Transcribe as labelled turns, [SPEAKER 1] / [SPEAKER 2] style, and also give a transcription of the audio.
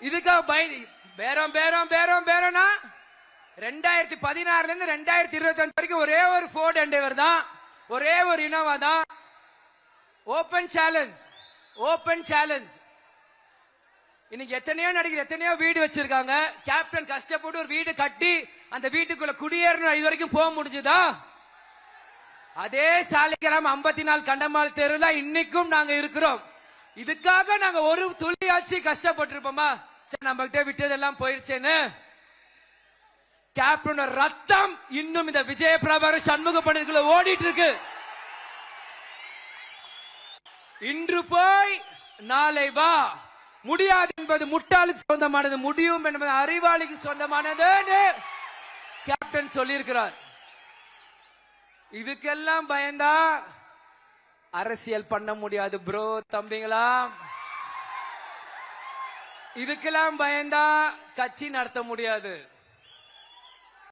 [SPEAKER 1] இதுக்காக பேரம் பேரம் பேரம் பேரம்னா 2016 இருந்து 2025 வரைக்கும் ஒரே ஒரு ஃபோர்ட் எண்டேவர் தான், ஒரே ஒரு இனோவா தான். Open challenge, open challenge. இன்னைக்கு எத்தனையோ நடிகர் எத்தனையோ வீடு வச்சிருக்காங்க. கேப்டன் கஷ்டப்பட்டு ஒரு வீடு கட்டி அந்த வீட்டுக்குள்ள குடியேறணும், இது வரைக்கும் போக முடிஞ்சுதா? அதே சாலிகிராம் 54 கண்டமால் தெருல இன்னைக்கும் நாங்க இருக்கிறோம். இதுக்காக நாங்க ஒரு துளியாச்சு கஷ்டப்பட்டிருப்போமா? நம்ம கிட்ட விட்டதெல்லாம் போயிருச்சேன்னு. கேப்டன் ரத்தம் இன்னும் இந்த விஜய பிரபாகர் சண்முக பண்டிற்குள்ள ஓடிட்டு இருக்கு. இன்று போய் நாளை வா. முடியாது என்பது முட்டாளுக்கு சொந்தமானது, முடியும் என்பது அறிவாளிக்கு சொந்தமானது கேப்டன் சொல்லியிருக்கிறார். இதுக்கெல்லாம் பயந்தா அரசியல் பண்ண முடியாது ப்ரோ, தம்பிங்களா. இதுக்கெல்லாம் பயந்தா கட்சி நடத்த முடியாது.